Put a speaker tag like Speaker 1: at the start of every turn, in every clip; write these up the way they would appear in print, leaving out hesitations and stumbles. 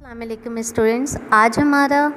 Speaker 1: अस्सलामुअलैकुम स्टूडेंट्स, आज हमारा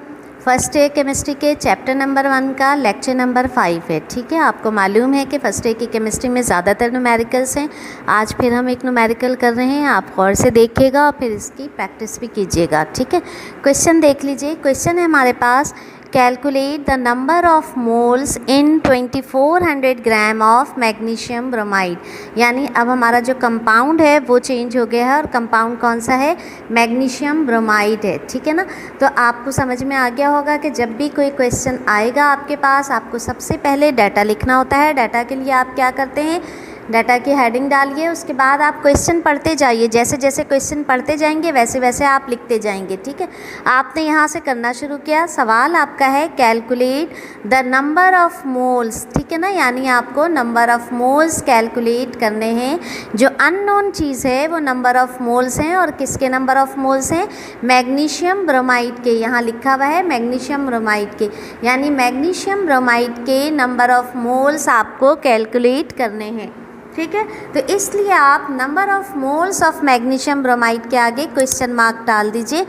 Speaker 1: फर्स्ट ईयर केमिस्ट्री के चैप्टर नंबर 1 का लेक्चर नंबर 5 है। ठीक है, आपको मालूम है कि फर्स्ट ईयर की केमिस्ट्री में ज़्यादातर न्यूमेरिकल्स हैं। आज फिर हम एक न्यूमेरिकल कर रहे हैं, आप गौर से देखिएगा और फिर इसकी प्रैक्टिस भी कीजिएगा। ठीक है, क्वेश्चन देख लीजिए। क्वेश्चन है हमारे पास, calculate the number of moles in 2400 gram of magnesium bromide. यानी अब हमारा जो कंपाउंड है वो चेंज हो गया है और कंपाउंड कौन सा है? मैग्नीशियम ब्रोमाइड है। ठीक है ना, तो आपको समझ में आ गया होगा कि जब भी कोई क्वेश्चन आएगा आपके पास, आपको सबसे पहले डाटा लिखना होता है। डाटा के लिए आप क्या करते हैं? डाटा की हेडिंग डालिए, उसके बाद आप क्वेश्चन पढ़ते जाइए। जैसे जैसे क्वेश्चन पढ़ते जाएंगे वैसे वैसे आप लिखते जाएंगे। ठीक है, आपने यहाँ से करना शुरू किया। सवाल आपका है calculate the number of moles. ठीक है ना, यानी आपको नंबर ऑफ मोल्स कैलकुलेट करने हैं। जो अननोन चीज़ है वो नंबर ऑफ मोल्स हैं, और किसके नंबर ऑफ मोल्स हैं? मैग्नीशियम ब्रोमाइड के। यहाँ लिखा हुआ है मैग्नीशियम ब्रोमाइड के, यानी मैग्नीशियम ब्रोमाइड के नंबर ऑफ मोल्स आपको कैलकुलेट करने हैं। ठीक है, तो इसलिए आप number of moles of magnesium bromide के आगे क्वेश्चन मार्क डाल दीजिए,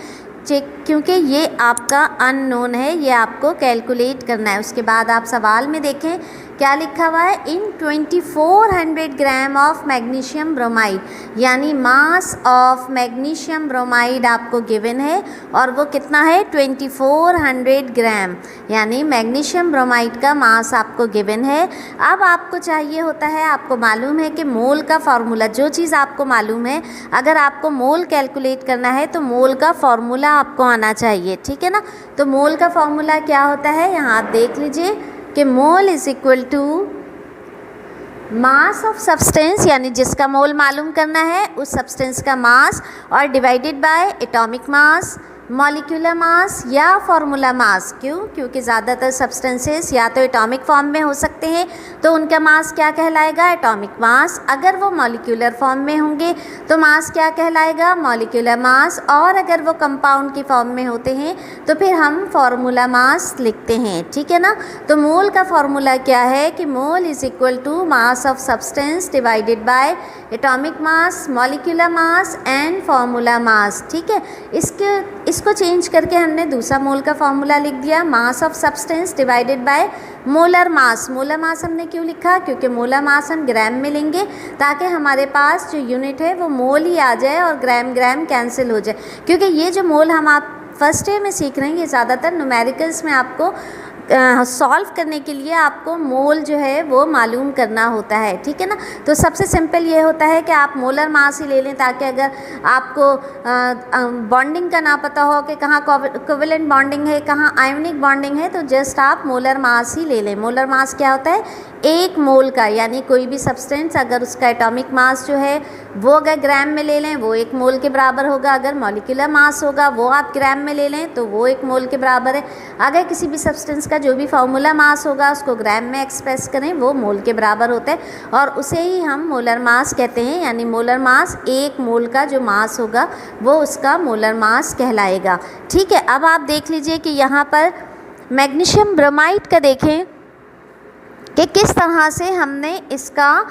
Speaker 1: क्योंकि ये आपका अननोन है, ये आपको कैलकुलेट करना है। उसके बाद आप सवाल में देखें क्या लिखा हुआ है, इन 2400 ग्राम ऑफ मैग्नीशियम ब्रोमाइड, यानी मास ऑफ मैग्नीशियम ब्रोमाइड आपको गिवन है, और वो कितना है? 2400 ग्राम, यानी मैग्नीशियम ब्रोमाइड का मास आपको गिवन है। अब आपको चाहिए होता है, आपको मालूम है कि मोल का फार्मूला, जो चीज़ आपको मालूम है, अगर आपको मोल कैलकुलेट करना है तो मोल का फार्मूला आपको आना चाहिए। ठीक है ना, तो मोल का फार्मूला क्या होता है? यहाँ आप देख लीजिए कि mole is equal to mass of substance, यानी जिसका मोल मालूम करना है उस सब्सटेंस का मास, और divided by atomic mass, molecular मास या फार्मूला मास। क्यों? क्योंकि ज़्यादातर सब्सटेंसेस या तो एटॉमिक फॉर्म में हो सकते हैं तो उनका मास क्या कहलाएगा? Atomic mass. अगर वो मॉलिक्यूलर फॉर्म में होंगे तो मास क्या कहलाएगा? Molecular mass. और अगर वो कंपाउंड की फॉर्म में होते हैं तो फिर हम फार्मूला मास लिखते हैं। ठीक है ना, तो मोल का फार्मूला क्या है कि mole is equal to mass of substance divided by atomic mass, molecular mass and formula mass. ठीक है, इसको चेंज करके हमने दूसरा मोल का फार्मूला लिख दिया, मास of substance divided bye molar mass. Molar mass हमने क्यों लिखा? क्योंकि मोलर मास हम ग्राम में लेंगे ताकि हमारे पास जो यूनिट है वो मोल ही आ जाए और ग्राम ग्राम कैंसिल हो जाए। क्योंकि ये जो मोल हम आप फर्स्ट ईयर में सीख रहे हैं, ये ज़्यादातर न्यूमेरिकल्स में आपको सॉल्व करने के लिए आपको मोल जो है वो मालूम करना होता है। ठीक है ना, तो सबसे सिंपल ये होता है कि आप मोलर मास ही ले लें, ताकि अगर आपको बॉन्डिंग का ना पता हो कि कहाँ कोवेलेंट बॉन्डिंग है, कहाँ आयोनिक बॉन्डिंग है, तो जस्ट आप मोलर मास ही ले लें। मोलर मास क्या होता है? एक मोल का, यानी कोई भी सब्सटेंस अगर उसका एटॉमिक मास जो है वो अगर ग्राम में ले लें वो 1 मोल के बराबर होगा। अगर मॉलिक्यूलर मास होगा वो आप ग्राम में ले लें तो वो 1 मोल के बराबर है। अगर किसी भी सब्सटेंस का जो भी फार्मूला मास होगा उसको ग्राम में एक्सप्रेस करें वो मोल के बराबर होता है, और उसे ही हम मोलर मास कहते हैं। यानी मोलर मास 1 मोल का जो मास होगा वो उसका मोलर मास कहलाएगा। ठीक है, अब आप देख लीजिए कि यहाँ पर मैग्नीशियम ब्रोमाइड का देखें कि किस तरह से हमने इसका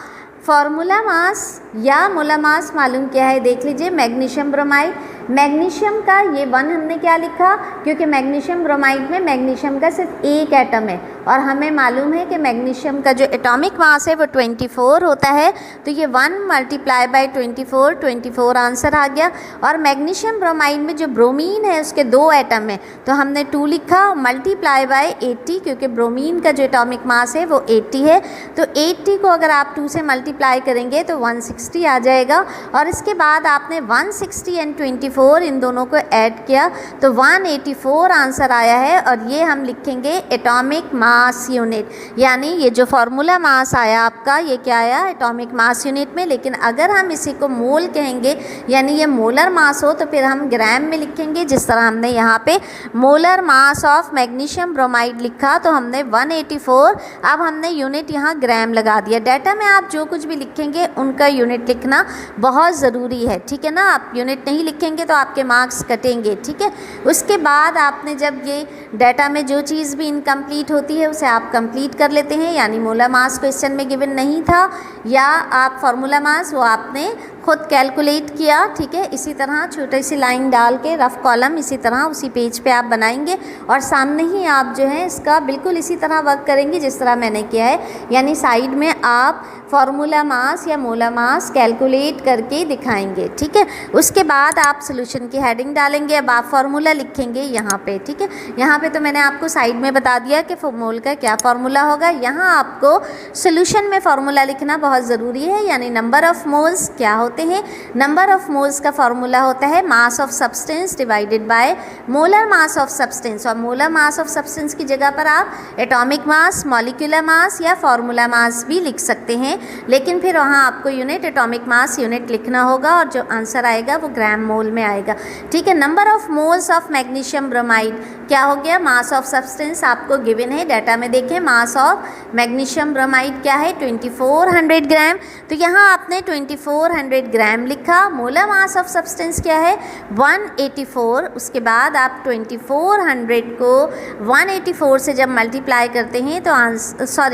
Speaker 1: फार्मूला मास या मोलर मास मालूम किया है। देख लीजिए, मैग्नीशियम ब्रोमाइड, मैग्नीशियम का ये 1 हमने क्या लिखा? क्योंकि मैग्नीशियम ब्रोमाइड में मैग्नीशियम का सिर्फ एक एटम है, और हमें मालूम है कि मैग्नीशियम का जो एटॉमिक मास है वो 24 होता है, तो ये 1 मल्टीप्लाई बाय 24 आंसर आ गया। और मैग्नीशियम ब्रोमाइड में जो ब्रोमीन है उसके 2 एटम है, तो हमने 2 लिखा, मल्टीप्लाई बाय 80, क्योंकि ब्रोमीन का जो एटॉमिक मास है वो 80 है, तो 80 को अगर आप 2 से मल्टीप्लाई करेंगे तो 160 आ जाएगा। और इसके बाद आपने 160 एंड 24 इन दोनों को ऐड किया तो 184 आंसर आया है, और ये हम लिखेंगे एटॉमिक मास यूनिट। यानी ये जो फार्मूला मास आया आपका, ये क्या आया? एटॉमिक मास यूनिट में। लेकिन अगर हम इसी को मोल कहेंगे, यानी ये मोलर मास हो, तो फिर हम ग्राम में लिखेंगे। जिस तरह हमने यहाँ पे molar mass of magnesium bromide लिखा तो हमने 184, अब हमने यूनिट यहाँ ग्राम लगा दिया। डाटा में आप जो कुछ भी लिखेंगे उनका यूनिट लिखना बहुत ज़रूरी है। ठीक है ना, आप यूनिट नहीं लिखेंगे तो आपके मार्क्स कटेंगे। ठीक है, उसके बाद आपने जब ये डाटा में जो चीज़ भी इनकम्प्लीट होती है उसे आप कंप्लीट कर लेते हैं। यानी मोलर मास क्वेश्चन में गिवन नहीं था, या आप फार्मूला मास वो आपने खुद कैलकुलेट किया, ठीक है। इसी तरह छोटी सी लाइन डाल के रफ कॉलम इसी तरह उसी पेज पे आप बनाएंगे और सामने ही आप जो है इसका बिल्कुल इसी तरह वर्क करेंगे जिस तरह मैंने किया है, यानी साइड में आप फार्मूला मास या मोलर मास कैलकुलेट करके दिखाएंगे, ठीक है। उसके बाद आप सोल्यूशन की हेडिंग डालेंगे। अब आप फार्मूला लिखेंगे यहाँ पे, ठीक है। यहाँ पे तो मैंने आपको साइड में बता दिया कि मोल का क्या फार्मूला होगा। यहाँ आपको सोल्यूशन में फार्मूला लिखना बहुत ज़रूरी है, यानी नंबर ऑफ़ मोल्स क्या होते हैं। नंबर ऑफ़ मोल्स का फार्मूला होता है मास of substance divided bye molar mass of substance, और मोलर मास ऑफ सब्सटेंस की जगह पर आप एटॉमिक मास, मॉलिक्यूलर मास या फार्मूला मास भी लिख सकते हैं, लेकिन फिर वहाँ आपको यूनिट एटॉमिक मास यूनिट लिखना होगा और जो आंसर आएगा वो ग्राम मोल में आएगा, ठीक है। Number of moles of magnesium bromide क्या हो गया, मास ऑफ सब्सटेंस आपको गिवन है डाटा में। देखें मास ऑफ मैग्नीशियम ब्रोमाइड क्या है 2400 ग्राम, तो यहाँ आपने 2400 ग्राम लिखा। मोलर मास ऑफ सब्सटेंस क्या है 184, उसके बाद आप 2400 को 184 से जब मल्टीप्लाई करते हैं तो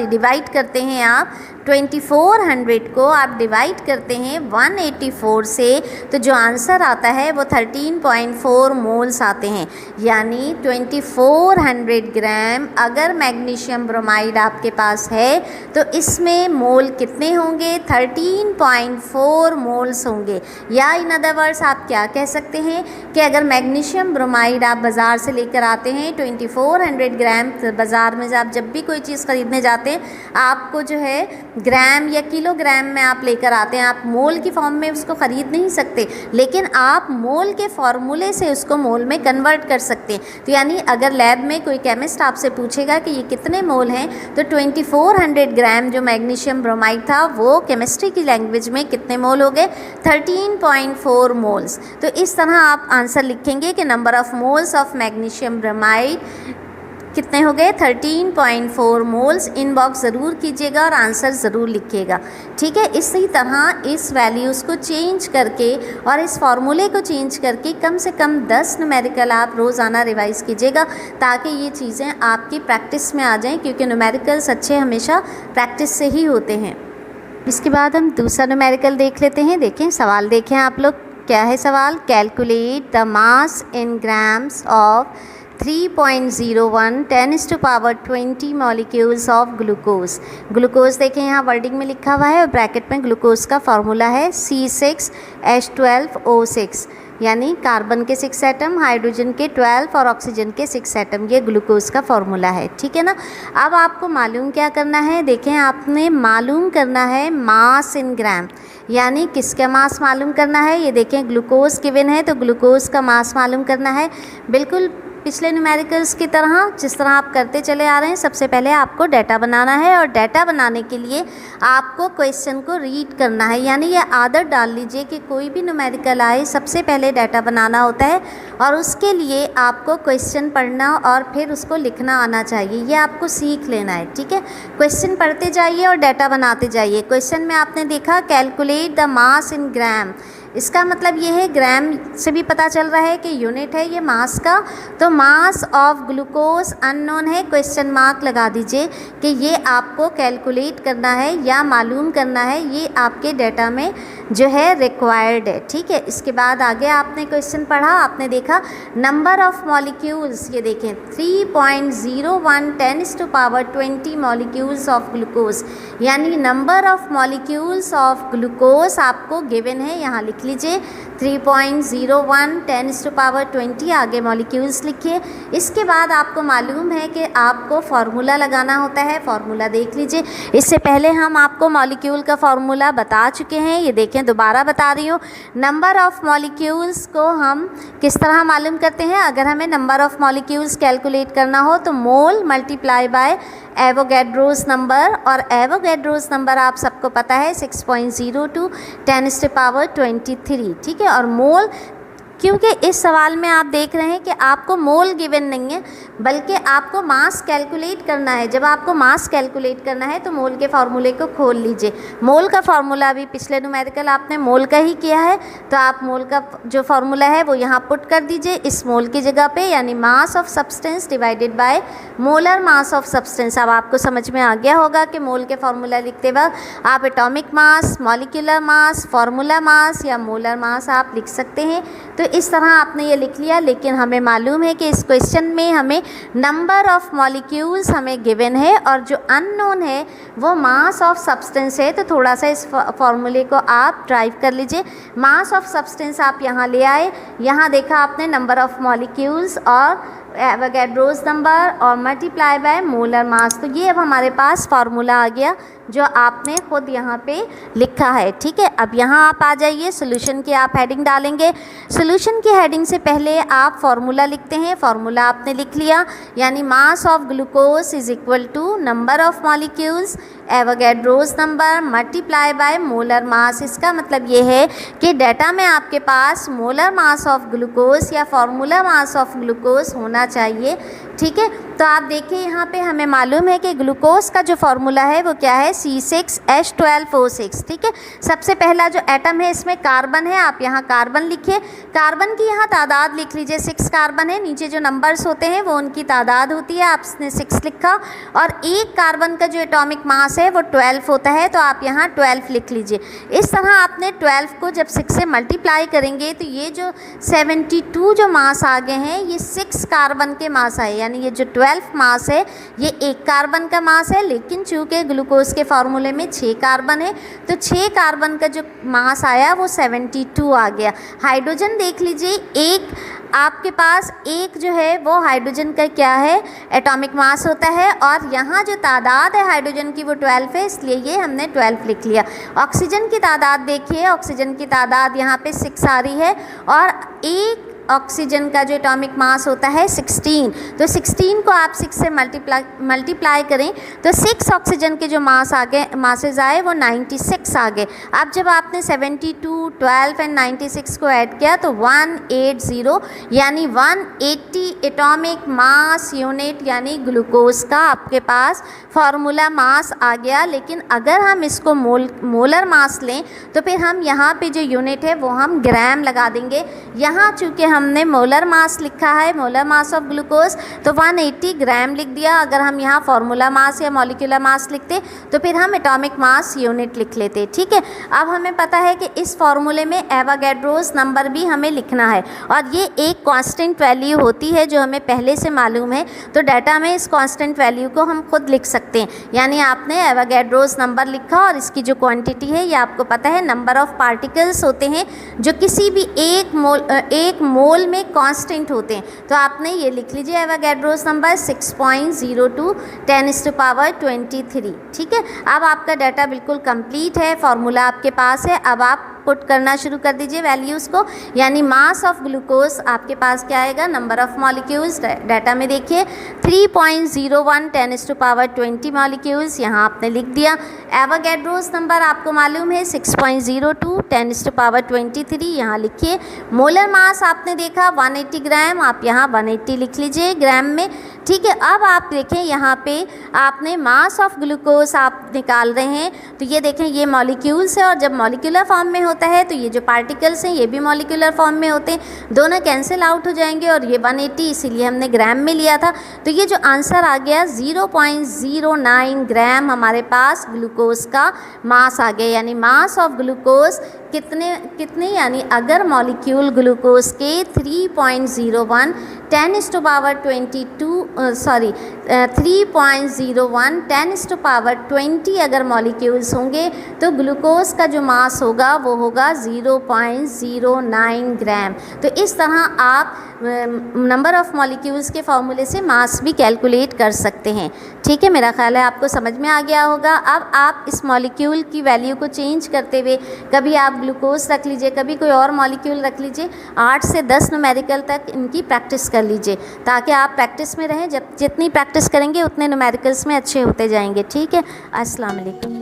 Speaker 1: डिवाइड करते हैं आप 2400 को आप डिवाइड करते हैं 184 से, तो जो आंसर आता है वो 13.4 मोल्स आते हैं, यानी 2400 ग्राम अगर मैग्नीशियम ब्रोमाइड आपके पास है तो इसमें मोल कितने होंगे 13.4 मोल्स होंगे। या इन अदर वर्ड्स आप क्या कह सकते हैं कि अगर मैग्नीशियम ब्रोमाइड आप बाज़ार से लेकर आते हैं 2400 ग्राम, बाज़ार में आप जब भी कोई चीज़ ख़रीदने जाते हैं आपको जो है ग्राम या किलोग्राम में आप लेकर आते हैं, आप मोल की फॉर्म में उसको ख़रीद नहीं सकते, लेकिन आप मोल के फॉर्मूले से उसको मोल में कन्वर्ट कर सकते हैं। तो यानी अगर लैब में कोई केमिस्ट आपसे पूछेगा कि ये कितने मोल हैं, तो 2400 ग्राम जो मैग्नीशियम ब्रोमाइड था वो केमिस्ट्री की लैंग्वेज में कितने मोल हो गए 13.4 मोल्स। तो इस तरह आप आंसर लिखेंगे कि number of moles of magnesium bromide कितने हो गए 13.4 मोल्स। इनबॉक्स ज़रूर कीजिएगा और आंसर ज़रूर लिखिएगा, ठीक है। इसी तरह इस वैल्यूज़ को चेंज करके और इस फार्मूले को चेंज करके कम से कम 10 न्यूमेरिकल आप रोज़ाना रिवाइज़ कीजिएगा ताकि ये चीज़ें आपकी प्रैक्टिस में आ जाएं, क्योंकि न्यूमेरिकल्स अच्छे हमेशा प्रैक्टिस से ही होते हैं। इसके बाद हम दूसरा न्यूमेरिकल देख लेते हैं। देखें सवाल, देखें आप लोग क्या है सवाल। Calculate the mass in grams of 3.01 10⁻20 molecules of glucose. Glucose देखें यहाँ वर्डिंग में लिखा हुआ है और ब्रैकेट में ग्लूकोज का फार्मूला है C6H12O6, यानी कार्बन के 6 एटम, हाइड्रोजन के 12 और ऑक्सीजन के 6 एटम, ये ग्लूकोज का फार्मूला है, ठीक है ना। अब आपको मालूम क्या करना है, देखें आपने मालूम करना है मास इन ग्राम, यानी किसका मास मालूम करना है। ये देखें ग्लूकोज गिवन है तो ग्लूकोज का मास मालूम करना है, बिल्कुल पिछले न्यूमेरिकल्स की तरह जिस तरह आप करते चले आ रहे हैं। सबसे पहले आपको डाटा बनाना है और डाटा बनाने के लिए आपको क्वेश्चन को रीड करना है, यानी ये आदत डाल लीजिए कि कोई भी न्यूमेरिकल आए सबसे पहले डाटा बनाना होता है और उसके लिए आपको क्वेश्चन पढ़ना और फिर उसको लिखना आना चाहिए, ये आपको सीख लेना है, ठीक है। क्वेश्चन पढ़ते जाइए और डाटा बनाते जाइए। क्वेश्चन में आपने देखा कैलकुलेट द मास इन ग्राम, इसका मतलब ये है ग्राम से भी पता चल रहा है कि यूनिट है ये मास का, तो मास ऑफ ग्लूकोज अननोन है, क्वेश्चन मार्क लगा दीजिए कि ये आपको कैलकुलेट करना है या मालूम करना है, ये आपके डाटा में जो है रिक्वायर्ड है, ठीक है। इसके बाद आगे आपने क्वेश्चन पढ़ा, आपने देखा नंबर ऑफ़ मॉलिक्यूल्स, ये देखें 3.01 10⁻20 मॉलिक्यूल्स ऑफ ग्लूकोज, यानी number of molecules of glucose आपको गिवन है, यहाँ लिख लीजिए 3.01 10⁻20, आगे मॉलिक्यूल्स लिखिए। इसके बाद आपको मालूम है कि आपको फार्मूला लगाना होता है, फार्मूला देख लीजिए। इससे पहले हम आपको मॉलिक्यूल का फार्मूला बता चुके हैं, ये देखें दोबारा बता रही हूँ। नंबर ऑफ़ मॉलिक्यूल्स को हम किस तरह मालूम करते हैं, अगर हमें नंबर ऑफ़ मॉलिक्यूल्स कैलकुलेट करना हो तो मोल मल्टीप्लाई बाय एवोगैड्रोस नंबर, और एवोगैड्रोस नंबर आप सबको पता है 6.02 10⁻23, ठीक है। और मोल क्योंकि इस सवाल में आप देख रहे हैं कि आपको मोल गिवन नहीं है बल्कि आपको मास कैलकुलेट करना है। जब आपको मास कैलकुलेट करना है तो मोल के फार्मूले को खोल लीजिए। मोल का फार्मूला अभी पिछले न्यूमेरिकल आपने मोल का ही किया है, तो आप मोल का जो फार्मूला है वो यहाँ पुट कर दीजिए इस मोल की जगह पे, यानी mass of substance divided bye molar mass of substance. अब आपको समझ में आ गया होगा कि मोल के फार्मूला लिखते वक्त आप एटॉमिक मास, मॉलिक्यूलर मास, फार्मूला मास या मोलर मास आप लिख सकते हैं। तो इस तरह आपने ये लिख लिया, लेकिन हमें मालूम है कि इस क्वेश्चन में हमें नंबर ऑफ मॉलिक्यूल्स हमें गिवन है और जो अननोन है वो मास ऑफ सब्सटेंस है। तो थोड़ा सा इस फॉर्मूले को आप ड्राइव कर लीजिए। मास ऑफ सब्सटेंस आप यहाँ ले आए, यहाँ देखा आपने नंबर ऑफ मॉलिक्यूल्स और एवोगैड्रोस नंबर और मल्टीप्लाई बाय मोलर मास। तो ये अब हमारे पास फार्मूला आ गया जो आपने खुद यहाँ पे लिखा है। ठीक है, अब यहाँ आप आ जाइए, सोल्यूशन की आप हेडिंग डालेंगे। सोल्यूशन की हेडिंग से पहले आप फार्मूला लिखते हैं। फार्मूला आपने लिख लिया, यानी mass of glucose is equal to number of molecules Avogadro's number multiply by molar mass. इसका मतलब ये है कि डाटा में आपके पास मोलर मास ऑफ ग्लूकोज या फार्मूला मास ऑफ ग्लूकोज होना चाहिए। ठीक है, तो आप देखिए यहाँ पे हमें मालूम है कि ग्लूकोज का जो फार्मूला है वो क्या है, C6H12O6। ठीक है, सबसे पहला जो एटम है इसमें कार्बन है, आप यहाँ कार्बन लिखिए। कार्बन की यहाँ तादाद लिख लीजिए, 6 कार्बन है, नीचे जो नंबर्स होते हैं वो उनकी तादाद होती है, आपने 6 लिखा। और एक कार्बन का जो एटॉमिक मास है वो 12 होता है, तो आप यहाँ 12 लिख लीजिए। इस तरह आपने 12 को जब 6 से मल्टीप्लाई करेंगे तो ये जो 72 जो मास आ गए हैं ये 6 कार्बन के मास आए, यानी ये जो 12 मास है ये एक कार्बन का मास है। लेकिन चूँकि ग्लूकोज के फार्मूले में 6 कार्बन है तो 6 कार्बन का जो मास आया वो 72 आ गया। हाइड्रोजन देख लीजिए, एक आपके पास एक जो है वो हाइड्रोजन का क्या है, एटॉमिक मास होता है, और यहाँ जो तादाद है हाइड्रोजन की वो 12 है, इसलिए ये हमने 12 लिख लिया। ऑक्सीजन की तादाद देखिए, ऑक्सीजन की तादाद यहाँ पे 6 आ रही है और एक ऑक्सीजन का जो एटॉमिक मास होता है 16, तो 16 को आप 6 से मल्टीप्लाई करें तो 6 ऑक्सीजन के जो मासेज आए वो 96 आ गए। अब जब आपने 72, 12 एंड 96 को ऐड किया तो 180 यानी 180 एटॉमिक मास यूनिट यानी ग्लूकोज का आपके पास फार्मूला मास आ गया। लेकिन अगर हम इसको मोलर मास लें तो फिर हम यहाँ पे जो यूनिट है वो हम ग्राम लगा देंगे। यहाँ चूँकि हमने मोलर मास लिखा है, मोलर मास ऑफ ग्लूकोज, तो 180 ग्राम लिख दिया। अगर हम यहाँ फार्मूला मास या मॉलिक्यूलर मास लिखते तो फिर हम एटॉमिक मास यूनिट लिख लेते। ठीक है, अब हमें पता है कि इस फार्मूले में एवोगैड्रोस नंबर भी हमें लिखना है और ये एक कांस्टेंट वैल्यू होती है जो हमें पहले से मालूम है। तो डाटा में इस कांस्टेंट वैल्यू को हम खुद लिख सकते हैं, यानी आपने एवोगैड्रोस नंबर लिखा और इसकी जो क्वांटिटी है ये आपको पता है, नंबर ऑफ पार्टिकल्स होते हैं जो किसी भी एक मोल में कांस्टेंट होते हैं। तो आपने ये लिख लीजिए एवोगैड्रोस नंबर 6.02 10⁻23। ठीक है, अब आपका डाटा बिल्कुल कंप्लीट है, फार्मूला आपके पास है। अब आप पुट करना शुरू कर दीजिए वैल्यूज़ को, यानी मास ऑफ ग्लूकोज आपके पास क्या आएगा, नंबर ऑफ मॉलिक्यूल्स डाटा में देखिए 3.01 10⁻20 मॉलिक्यूल्स यहाँ आपने लिख दिया। एवोगैड्रोस नंबर आपको मालूम है 6.02 10⁻23 यहाँ लिखिए। मोलर मास आपने देखा 180 ग्राम, आप यहाँ 180 लिख लीजिए ग्राम में। ठीक है, अब आप देखें यहाँ पे आपने मास ऑफ ग्लूकोज आप निकाल रहे हैं, तो ये देखें ये मॉलिक्यूल्स है और जब मॉलिक्यूलर फॉर्म में होता है तो ये जो पार्टिकल्स हैं ये भी मॉलिक्यूलर फॉर्म में होते हैं, दोनों कैंसिल आउट हो जाएंगे और ये 180 इसीलिए हमने ग्राम में लिया था। तो ये जो आंसर आ गया 0.09 ग्राम हमारे पास ग्लूकोज का मास आ गया, यानी मास ऑफ ग्लूकोज कितने यानी अगर मॉलिक्यूल ग्लूकोज के 3.01 10⁻20 अगर मॉलिक्यूल्स होंगे तो ग्लूकोज का जो मास होगा वो होगा 0.09 ग्राम। तो इस तरह आप नंबर ऑफ़ मॉलिक्यूल्स के फॉर्मूले से मास भी कैलकुलेट कर सकते हैं। ठीक है, मेरा ख्याल है आपको समझ में आ गया होगा। अब आप इस मॉलिक्यूल की वैल्यू को चेंज करते हुए कभी आप ग्लूकोज रख लीजिए, कभी कोई और मॉलिक्यूल रख लीजिए, 8 से 10 न्यूमेरिकल तक इनकी प्रैक्टिस कर लीजिए ताकि आप प्रैक्टिस में रहें। जब जितनी प्रैक्टिस करेंगे उतने न्यूमेरिकल्स में अच्छे होते जाएंगे। ठीक है, अस्सलाम वालेकुम।